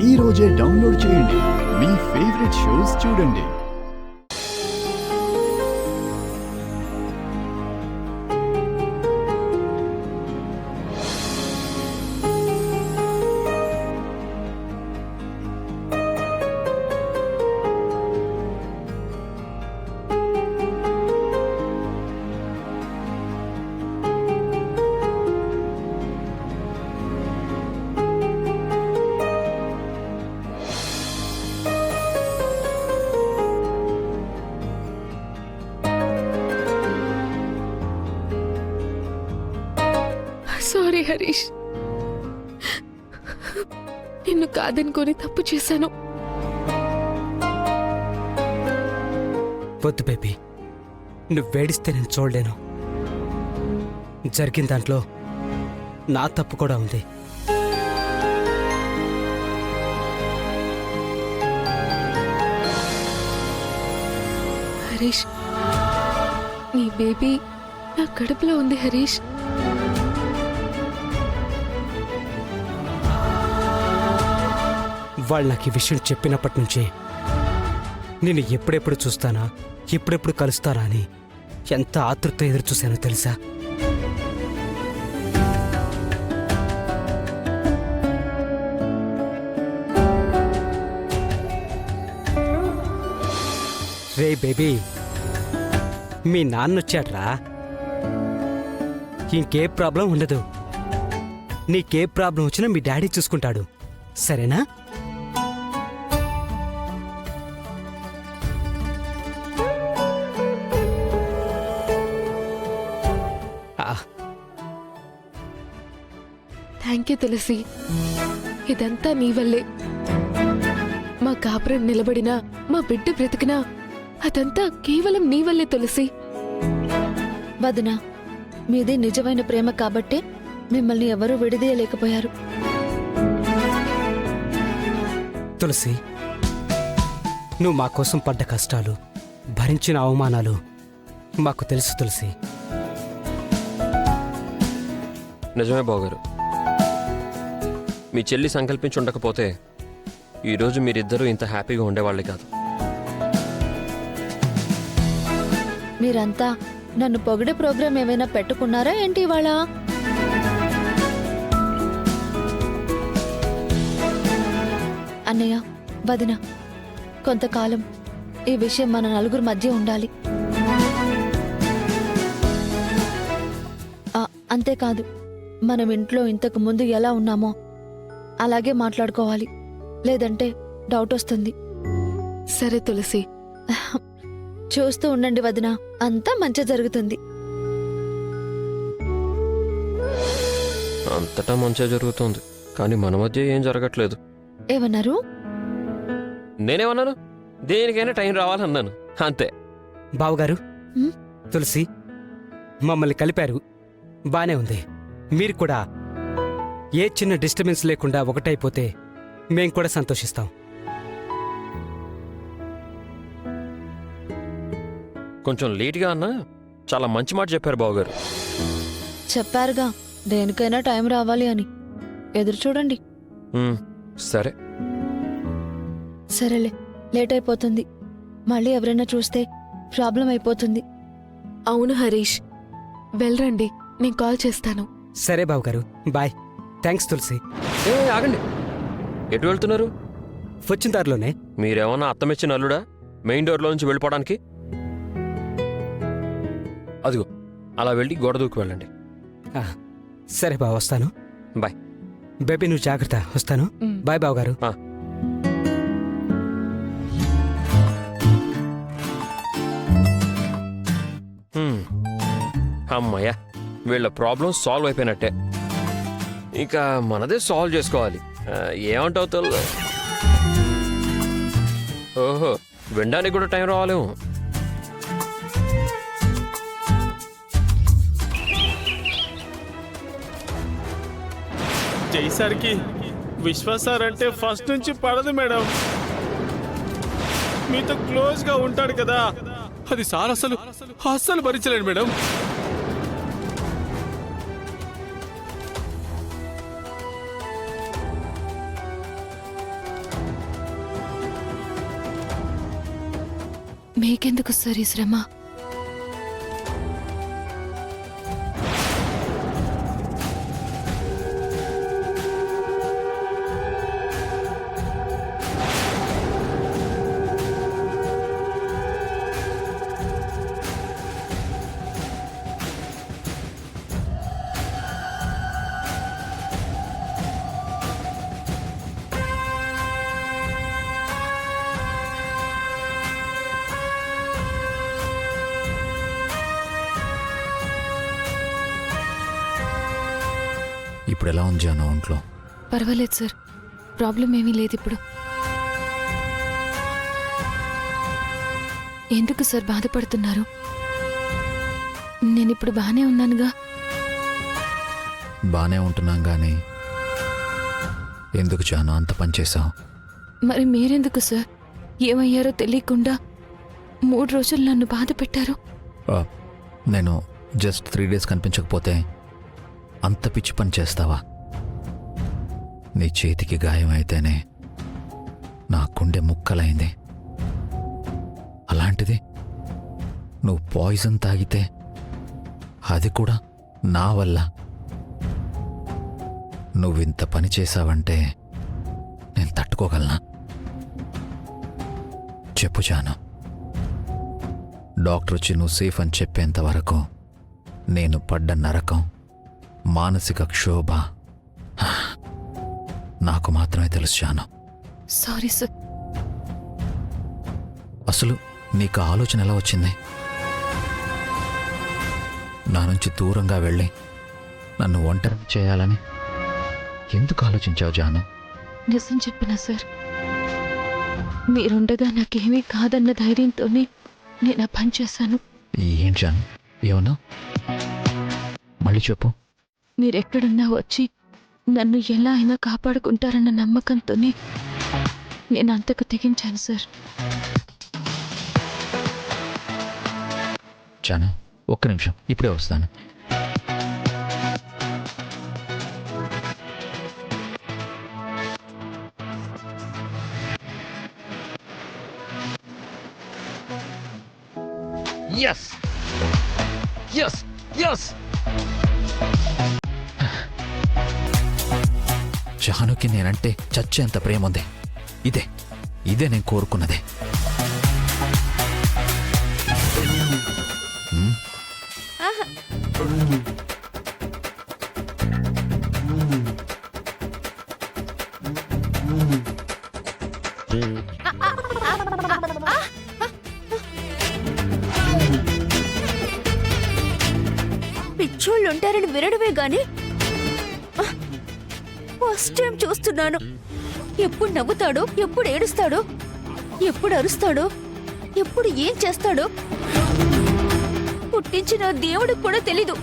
ఈ రోజే డౌన్లోడ్ చేయండి. మీ ఫేవరెట్ షోస్ చూడండి. సారీ హరీష్, నిన్ను కాదనుకొని తప్పు చేశాను. వద్దు బేబీ, నువ్వు వేడిస్తే నేను చూడలేను. జరిగిన దాంట్లో నా తప్పు కూడా ఉంది. హరీష్, నీ బేబీ నా కడుపులో ఉంది హరీష్. వాళ్ళు నాకు ఈ విషయం చెప్పినప్పటి నుంచి నేను ఎప్పుడెప్పుడు చూస్తానా, ఎప్పుడెప్పుడు కలుస్తానా అని ఎంత ఆతృత ఎదురు చూశానో తెలుసా? రే బేబీ, మీ నాన్నొచ్చాడ్రా. ఇంకే ప్రాబ్లం ఉండదు. నీకే ప్రాబ్లం వచ్చినా మీ డాడీ చూసుకుంటాడు, సరేనా? థ్యాంక్ యూ తులసి, ఇదంతా నీ వల్లే. మా కాపురం నిలబడినా, మా బిడ్డ బ్రతికినా అదంతా కేవలం నీ వల్లే తులసి. వదినా, మీది నిజమైన ప్రేమ కాబట్టే మిమ్మల్ని ఎవరూ విడదీయలేకపోయారు. తులసి, నువ్వు మా కోసం పడ్డ కష్టాలు, భరించిన అవమానాలు మాకు తెలుసు తులసి. నిజమే బావగారు, మీ చెల్లి సంకల్పించి ఉండకపోతే ఈరోజు మీరిద్దరూ ఇంత హ్యాపీగా ఉండేవాళ్ళే కాదు. మీరంతా నన్ను పొగిడే ప్రోగ్రాం ఏమైనా పెట్టుకున్నారా ఏంటి ఇవాళ? అన్నయ్య, వదిన, కొంతకాలం ఈ విషయం మన నలుగురు మధ్య ఉండాలి. అంతేకాదు, మనం ఇంట్లో ఇంతకు ముందు ఎలా ఉన్నామో అలాగే మాట్లాడుకోవాలి. లేదంటే డౌట్ వస్తుంది. సరే తులసి. చూస్తూ ఉండండి వదిన, అంతా మంచి జరుగుతుంది. అంతటా మంచిగా జరుగుతుంది, కానీ మన మధ్య ఏం జరగట్లేదు. ఏమన్నారు? నేనేమన్నాను? దేనికైనా టైం రావాలన్నాను, అంతే. బావగారు, తులసి మమ్మల్ని కలిపారు, బానే ఉంది. మీరు కూడా ఏ చిన్న డిస్టర్బెన్స్ లేకుండా ఒకటైపోతే మేం కూడా సంతోషిస్తాం. కొంచెం లేట్గా అన్నా చాలా మంచి మాట చెప్పారు బావగారు. చెప్పారుగా దేనికైనా టైం రావాలి అని. ఎదురు చూడండి. సరే. సరేలే, లేట్ అయిపోతుంది. మళ్ళీ ఎవరైనా చూస్తే ప్రాబ్లం అయిపోతుంది. అవును హరీష్, వెళ్ళరండి, నేను కాల్ చేస్తాను. సరే బావగారు, బాయ్. థ్యాంక్స్ తులసి. ఆగండి, ఎటు వెళ్తున్నారు? వచ్చిన దారిలోనే. మీరేమన్నా అత్తమిచ్చిన అల్లుడా మెయిన్ డోర్లో నుంచి వెళ్ళిపోవడానికి? అదిగో అలా వెళ్ళి గోడ దూకి వెళ్ళండి. సరే బావ, వస్తాను. బాయ్. బేబీ నువ్వు జాగ్రత్త, వస్తాను. బాయ్ బావగారు. అమ్మయ్యా, వీళ్ళ ప్రాబ్లం సాల్వ్ అయిపోయినట్టే. ఇక మనదే సాల్వ్ చేసుకోవాలి. ఏమంటావు తల్లు? ఓహో, వినడానికి కూడా టైం రావాలేమో. జై సార్కి విశ్వాస్ సార్ అంటే ఫస్ట్ నుంచి పడదు మేడం. మీతో క్లోజ్ గా ఉంటాడు కదా, అది సార్ అస్సలు భరించలేడు మేడం. మీకెందుకు సార్ ఈ శ్రమ? ఇప్పుడు ఎలా ఉంది జాను ఒంట్లో? పర్వాలేదు సార్, ప్రాబ్లం ఏమీ లేదు ఇప్పుడు. ఎందుకు సార్ బాధపడుతున్నారు? నేనిప్పుడు బానే ఉన్నానుగా. బానే ఉంటున్నాం గానీ ఎందుకు జాను అంత పని చేసావు? మరి మీరెందుకు సార్ ఏమయ్యారో తెలియకుండా 3 రోజులు నన్ను బాధ పెట్టారు? నేను జస్ట్ 3 days కనిపించకపోతే అంత పిచ్చి పని చేస్తావా? నీ చేతికి గాయం అయితేనే నా గుండె ముక్కలైంది. అలాంటిది నువ్వు పాయిజన్ తాగితే అది కూడా నా వల్ల. నువ్వింత పని చేశావంటే నేను తట్టుకోగలనా? చెప్పు జాను. డాక్టర్ వచ్చి నువ్వు సేఫ్ అని చెప్పేంత వరకు నేను పడ్డ నరకం, మానసిక క్షోభ నాకు మాత్రమే తెలుసు జాను. Sorry sir. అసలు నీకు ఆలోచన ఎలా వచ్చింది? నా నుంచి దూరంగా వెళ్ళి నన్ను ఒంటరి చేయాలని ఎందుకు ఆలోచించావు జాను? నిజం చెప్పినా సార్, మీరుండగా నాకేమీ కాదన్న ధైర్యంతోనే నేను ఆ పని చేశాను. ఏం జాను ఏమన్నా? మళ్ళీ చెప్పు. మీరెక్కడున్నా వచ్చి నన్ను ఎలా అయినా కాపాడుకుంటారన్న నమ్మకంతోనే నేను అంతకు తెగించాను సార్. జాను ఒక్క నిమిషం, ఇప్పుడే వస్తాను. Yes yes yes. జానుకి నేనంటే చచ్చేంత ప్రేమ ఉంది. ఇదే నేను కోరుకున్నదే. పిచ్చోళ్ళు ఉంటారని వినడమే గాని ఫస్ట్ టైం చూస్తున్నాను. ఎప్పుడు నవ్వుతాడో, ఎప్పుడు ఏడుస్తాడో, ఎప్పుడు అరుస్తాడో, ఎప్పుడు ఏం చేస్తాడో పుట్టించిన దేవుడికి కూడా తెలీదు.